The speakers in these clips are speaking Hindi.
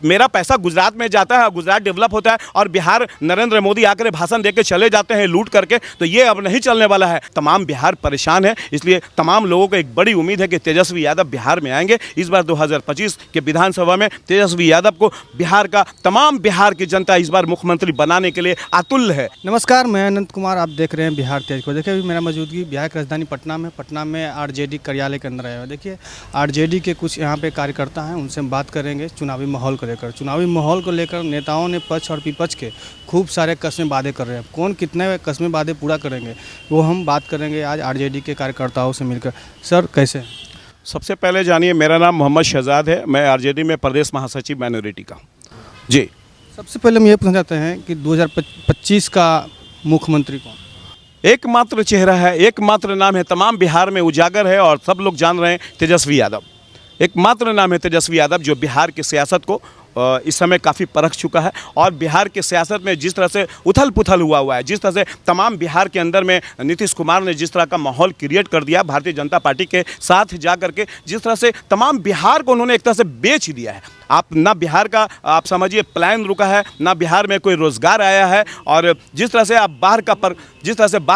मेरा पैसा गुजरात में जाता है, गुजरात डेवलप होता है और बिहार नरेंद्र मोदी आकर भाषण देकर चले जाते हैं लूट करके, तो ये अब नहीं चलने वाला है। तमाम बिहार परेशान है, इसलिए तमाम लोगों को एक बड़ी उम्मीद है कि तेजस्वी यादव बिहार में आएंगे। इस बार 2025 के विधानसभा में तेजस्वी यादव को बिहार की जनता इस बार मुख्यमंत्री बनाने के लिए आतुल है। नमस्कार, मैं अनंत कुमार, आप देख रहे हैं बिहार तेज को। देखिए अभी मेरा मौजूदगी बिहार की राजधानी पटना में आरजेडी कार्यालय के अंदर आया हुआ। देखिए आरजेडी के कुछ यहाँ पे कार्यकर्ता हैं, उनसे हम बात करेंगे चुनावी माहौल को लेकर। चुनावी माहौल को लेकर नेताओं ने पक्ष और विपक्ष के खूब सारे कस्में वादे कर रहे हैं। कौन कितने कस्में वादे पूरा करेंगे वो हम बात करेंगे आज आरजेडी के कार्यकर्ताओं से मिलकर। सर कैसे हैं? सबसे पहले जानिए, मेरा नाम मोहम्मद शहजाद है, मैं आरजेडी में प्रदेश महासचिव माइनॉरिटी का। जी, सबसे पहले हम ये पूछना चाहते हैं कि 2025 का मुख्यमंत्री कौन? एकमात्र चेहरा है, एकमात्र नाम है, तमाम बिहार में उजागर है और सब लोग जान रहे हैं, तेजस्वी यादव। एकमात्र नाम है तेजस्वी यादव, जो बिहार की सियासत को इस समय काफ़ी परख चुका है और बिहार की सियासत में जिस तरह से उथल पुथल हुआ है, जिस तरह से तमाम बिहार के अंदर में नीतीश कुमार ने जिस तरह का माहौल क्रिएट कर दिया भारतीय जनता पार्टी के साथ जा करके, जिस तरह से तमाम बिहार को उन्होंने एक तरह से बेच दिया है। आप ना बिहार का आप समझिए प्लान रुका है, ना बिहार में कोई रोज़गार आया है और जिस तरह से आप बाहर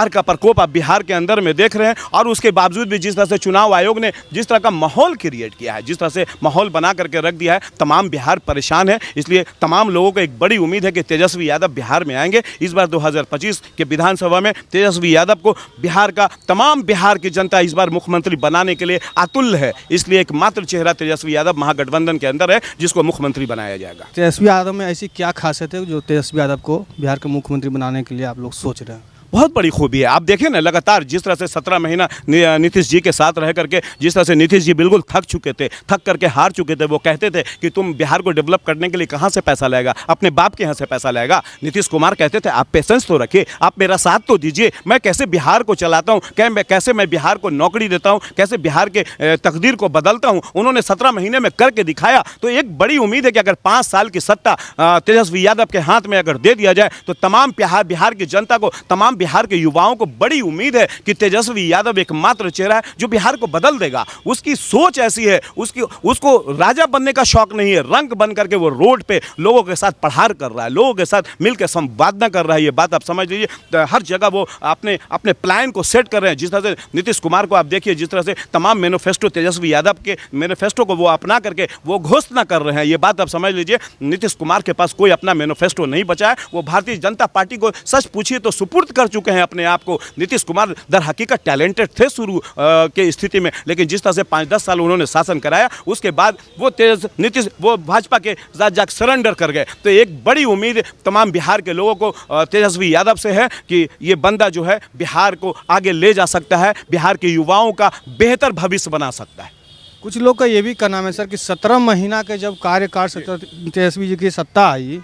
का प्रकोप आप बिहार के अंदर में देख रहे हैं और उसके बावजूद भी जिस तरह से चुनाव आयोग ने जिस तरह का माहौल क्रिएट किया है, जिस तरह से माहौल बना करके रख दिया है, तमाम बिहार परेशान है। इसलिए तमाम लोगों को एक बड़ी उम्मीद है कि तेजस्वी यादव बिहार में आएंगे। इस बार 2025 के विधानसभा में तेजस्वी यादव को बिहार की जनता इस बार मुख्यमंत्री बनाने के लिए आतुल है। इसलिए एकमात्र चेहरा तेजस्वी यादव महागठबंधन के अंदर है जिसको मुख्यमंत्री बनाया जाएगा। तेजस्वी यादव में ऐसी क्या खासियत है जो तेजस्वी यादव को बिहार के मुख्यमंत्री बनाने के लिए आप लोग सोच रहे हैं? बहुत बड़ी खूबी है। आप देखें ना, लगातार जिस तरह से 17 महीना नीतीश जी के साथ रह करके जिस तरह से नीतीश जी बिल्कुल थक करके हार चुके थे। वो कहते थे कि तुम बिहार को डेवलप करने के लिए कहाँ से पैसा लाएगा, अपने बाप के यहाँ से पैसा लाएगा। नीतीश कुमार कहते थे आप पेशेंस तो रखिए, आप मेरा साथ तो दीजिए, मैं कैसे बिहार को चलाता हूँ, कैसे मैं बिहार को नौकरी देता हूँ, कैसे बिहार के तकदीर को बदलता हूँ। उन्होंने 17 महीने में करके दिखाया। तो एक बड़ी उम्मीद है कि अगर 5 साल की सत्ता तेजस्वी यादव के हाथ में अगर दे दिया जाए तो तमाम बिहार की जनता को, तमाम बिहार के युवाओं को बड़ी उम्मीद है कि तेजस्वी यादव एकमात्र चेहरा है जो बिहार को बदल देगा। उसकी सोच ऐसी है, उसको राजा बनने का शौक नहीं है, रंग बन करके वो रोड पे लोगों के साथ पढ़ार कर रहा है, लोगों के साथ मिलकर संवादना कर रहा है। ये बात आप समझ लीजिए। हर जगह वो अपने प्लान को सेट कर रहे हैं। जिस तरह से नीतीश कुमार को आप देखिए, जिस तरह से तमाम मैनिफेस्टो तेजस्वी यादव के मैनिफेस्टो को वो अपना करके वो घोषणा कर रहे हैं। ये बात आप समझ लीजिए। नीतीश कुमार के पास कोई अपना मैनिफेस्टो नहीं बचा है। वो भारतीय जनता पार्टी को सच पूछिए तो सुपुर्द कर चुके हैं अपने आप को। नीतीश कुमार दर हकीकत टैलेंटेड थे शुरू के स्थिति में, लेकिन जिस तरह से 5-10 साल उन्होंने शासन कराया, उसके बाद वो भाजपा के साथ जाकर सरेंडर कर गए। तो एक बड़ी उम्मीद तमाम बिहार के लोगों को तेजस्वी यादव से है कि ये बंदा जो है बिहार को आगे ले जा सकता है, बिहार के युवाओं का बेहतर भविष्य बना सकता है। कुछ लोग का ये भी कहना है सर कि 17 महीना के जब कार्यकाल तेजस्वी जी की सत्ता आई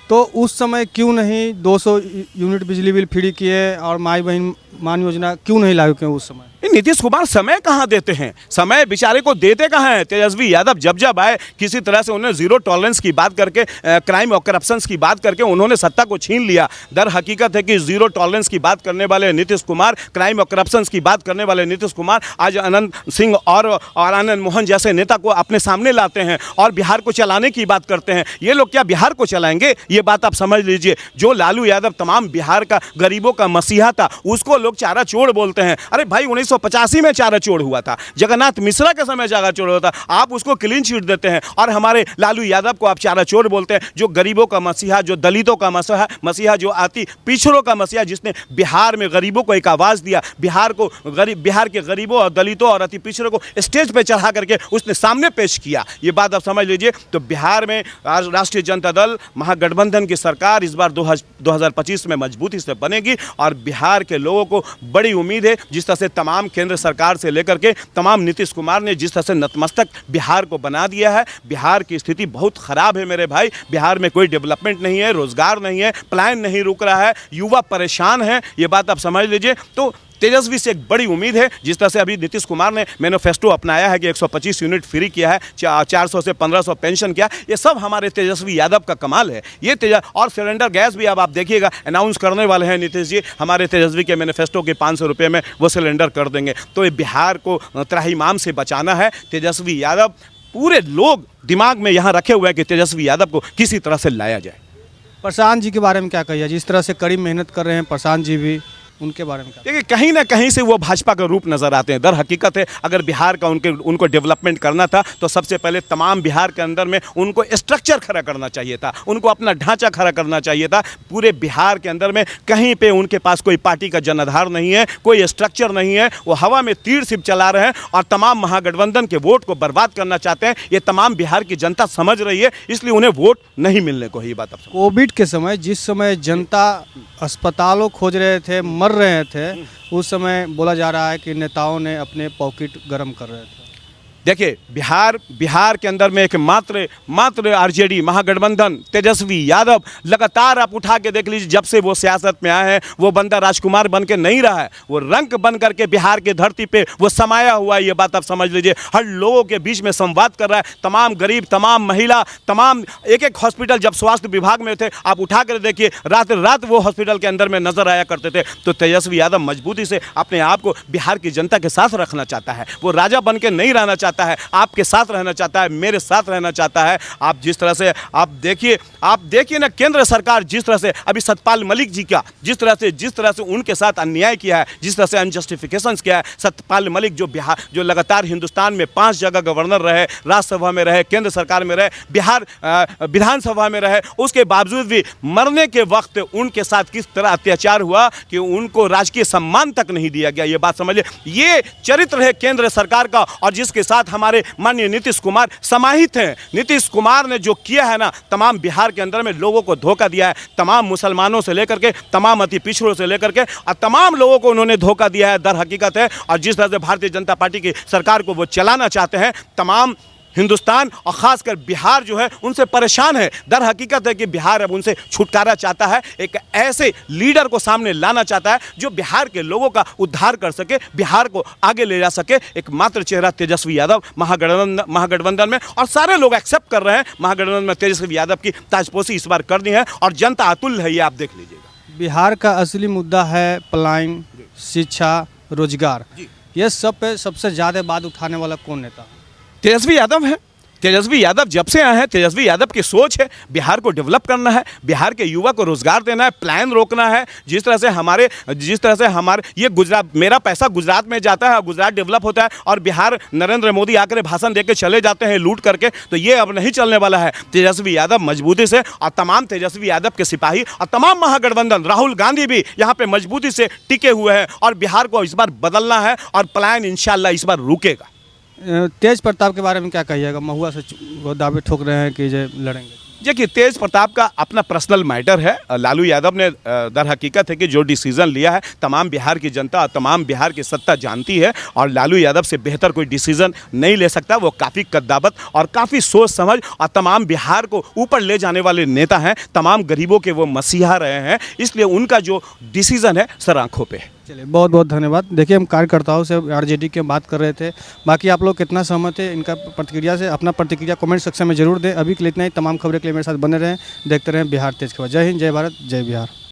तो उस समय क्यों नहीं 200 यूनिट बिजली बिल फ्री किए और माई बहन मान योजना क्यों नहीं लागू किए उस समय? नीतीश कुमार समय कहाँ देते हैं, समय बेचारे को देते कहाँ हैं। तेजस्वी यादव जब आए किसी तरह से उन्होंने जीरो टॉलरेंस की बात करके, क्राइम और करप्शन की बात करके उन्होंने सत्ता को छीन लिया। दर हकीकत है कि जीरो टॉलरेंस की बात करने वाले नीतीश कुमार, क्राइम और करप्शन की बात करने वाले नीतीश कुमार आज अनंत सिंह और आनंद मोहन जैसे नेता को अपने सामने लाते हैं और बिहार को चलाने की बात करते हैं। ये लोग क्या बिहार को चलाएंगे? ये बात आप समझ लीजिए। जो लालू यादव तमाम बिहार का गरीबों का मसीहा था, उसको लोग चारा चोर बोलते हैं। अरे भाई 1985 में चारा चोर हुआ था, जगन्नाथ मिश्रा के समय चारा चोर हुआ था, आप उसको क्लीन चिट देते हैं और हमारे लालू यादव को आप चारा चोर बोलते हैं। जो गरीबों का मसीहा, जो दलितों का मसीहा, जो अति पिछड़ों का मसीहा, जिसने बिहार में गरीबों को एक आवाज़ दिया, बिहार के गरीबों और दलितों और अति पिछड़ों को स्टेज पर चढ़ा करके उसने सामने पेश किया। ये बात आप समझ लीजिए। तो बिहार में आज राष्ट्रीय जनता दल महागठबंधन की सरकार इस बार 2025 में मजबूती से बनेगी और बिहार के लोगों को बड़ी उम्मीद है। जिस तरह से तमाम केंद्र सरकार से लेकर के तमाम नीतीश कुमार ने जिस तरह से नतमस्तक बिहार को बना दिया है, बिहार की स्थिति बहुत खराब है मेरे भाई। बिहार में कोई डेवलपमेंट नहीं है, रोजगार नहीं है, प्लान नहीं रुक रहा है, युवा परेशान है। ये बात आप समझ लीजिए। तो तेजस्वी से एक बड़ी उम्मीद है। जिस तरह से अभी नीतीश कुमार ने मैनिफेस्टो अपनाया है कि 125 यूनिट फ्री किया है, 400 से 1500 पेंशन किया, ये सब हमारे तेजस्वी यादव का कमाल है। ये और सिलेंडर गैस भी अब आप देखिएगा अनाउंस करने वाले हैं नीतीश जी। हमारे तेजस्वी के मैनिफेस्टो के 500 रुपये में वो सिलेंडर कर देंगे। तो ये बिहार को त्राहिमाम से बचाना है। तेजस्वी यादव पूरे लोग दिमाग में यहाँ रखे हुए हैं कि तेजस्वी यादव को किसी तरह से लाया जाए। प्रशांत जी के बारे में क्या कहिए, जिस तरह से कड़ी मेहनत कर रहे हैं प्रशांत जी भी, उनके बारे में क्या? देखिए कहीं ना कहीं से वो भाजपा का रूप नजर आते हैं। दर हकीकत है अगर बिहार का उनको डेवलपमेंट करना था तो सबसे पहले तमाम बिहार के अंदर में उनको स्ट्रक्चर खड़ा करना चाहिए था, उनको अपना ढांचा खड़ा करना चाहिए था। पूरे बिहार के अंदर में कहीं पे उनके पास कोई पार्टी का जनाधार नहीं है, कोई स्ट्रक्चर नहीं है, वो हवा में तीर सिर्फ चला रहे हैं और तमाम महागठबंधन के वोट को बर्बाद करना चाहते हैं। ये तमाम बिहार की जनता समझ रही है, इसलिए उन्हें वोट नहीं मिलने को ही बात। अब कोविड के समय जिस समय जनता अस्पतालों खोज रहे थे, मर रहे थे, उस समय बोला जा रहा है कि नेताओं ने अपने पॉकेट गर्म कर रहे थे। देखिए बिहार के अंदर में एक मात्र आरजेडी महागठबंधन तेजस्वी यादव लगातार आप उठा के देख लीजिए, जब से वो सियासत में आए हैं वो बंदा राजकुमार बन के नहीं रहा है, वो रंक बन करके बिहार की धरती पे वो समाया हुआ है। ये बात आप समझ लीजिए, हर लोगों के बीच में संवाद कर रहा है। तमाम गरीब, तमाम महिला, तमाम एक हॉस्पिटल जब स्वास्थ्य विभाग में थे आप उठा कर देखिए, रात वो हॉस्पिटल के अंदर में नजर आया करते थे। तो तेजस्वी यादव मजबूती से अपने आप को बिहार की जनता के साथ रखना चाहता है, वो राजा बन के नहीं रहना चाहता है, आपके साथ रहना चाहता है, मेरे साथ रहना चाहता है। आप जिस तरह से आप देखिए ना, केंद्र सरकार जिस तरह से अभी सतपाल मलिक जी का जिस तरह से उनके साथ अन्याय किया है, जिस तरह से अनजस्टिफिकेशंस किया है। सतपाल मलिक जो लगातार हिंदुस्तान में 5 जगह गवर्नर रहे, राज्यसभा में रहे, केंद्र सरकार में रहे, बिहार विधानसभा में रहे, उसके बावजूद भी मरने के वक्त उनके साथ किस तरह अत्याचार हुआ कि उनको राजकीय सम्मान तक नहीं दिया गया। ये बात समझिए, ये चरित्र है केंद्र सरकार का और जिसके साथ हमारे माननीय नीतीश कुमार समाहित हैं। नीतीश कुमार ने जो किया है ना, तमाम बिहार के अंदर में लोगों को धोखा दिया है, तमाम मुसलमानों से लेकर के, तमाम अति पिछड़ों से लेकर के और तमाम लोगों को उन्होंने धोखा दिया है, दर हकीकत है। और जिस तरह से भारतीय जनता पार्टी की सरकार को वो चलाना चाहते हैं, तमाम हिंदुस्तान और खासकर बिहार जो है उनसे परेशान है। दर हकीकत है कि बिहार अब उनसे छुटकारा चाहता है, एक ऐसे लीडर को सामने लाना चाहता है जो बिहार के लोगों का उद्धार कर सके, बिहार को आगे ले जा सके। एक मात्र चेहरा तेजस्वी यादव महागठबंधन में, और सारे लोग एक्सेप्ट कर रहे हैं महागठबंधन में तेजस्वी यादव की ताजपोशी इस बार करनी है और जनता अतुल्य है, ये आप देख लीजिएगा। बिहार का असली मुद्दा है पलायन, शिक्षा, रोजगार। ये सब पे सबसे ज़्यादा बात उठाने वाला कौन नेता है? तेजस्वी यादव है। तेजस्वी यादव जब से आए हैं, तेजस्वी यादव की सोच है बिहार को डेवलप करना है, बिहार के युवा को रोजगार देना है, प्लान रोकना है। जिस तरह से हमारे ये गुजरात, मेरा पैसा गुजरात में जाता है, गुजरात डेवलप होता है और बिहार नरेंद्र मोदी आकर भाषण देकर चले जाते हैं लूट करके, तो ये अब नहीं चलने वाला है। तेजस्वी यादव मजबूती से और तमाम तेजस्वी यादव के सिपाही और तमाम महागठबंधन, राहुल गांधी भी यहाँ पे मजबूती से टिके हुए हैं और बिहार को इस बार बदलना है और प्लान इंशाल्लाह इस बार रुकेगा। तेज प्रताप के बारे में क्या कहिएगा? महुआ से वो दावे ठोक रहे हैं कि जो लड़ेंगे। देखिए तेज प्रताप का अपना पर्सनल मैटर है। लालू यादव ने दर हकीकत है कि जो डिसीजन लिया है तमाम बिहार की जनता, तमाम बिहार की सत्ता जानती है और लालू यादव से बेहतर कोई डिसीजन नहीं ले सकता। वो काफ़ी कद्दावत और काफ़ी सोच समझ और तमाम बिहार को ऊपर ले जाने वाले नेता हैं, तमाम गरीबों के वो मसीहा रहे हैं, इसलिए उनका जो डिसीजन है सर आंखों पे है। चलिए बहुत बहुत धन्यवाद। देखिए हम कार्यकर्ताओं से आरजेडी की बात कर रहे थे, बाकी आप लोग कितना सहमत है इनका प्रतिक्रिया से, अपना प्रतिक्रिया कमेंट सेक्शन में जरूर दें। अभी के लिए इतना ही, तमाम खबरें के लिए मेरे साथ बने रहें, देखते रहें बिहार तेज खबर। जय हिंद, जय भारत, जय बिहार।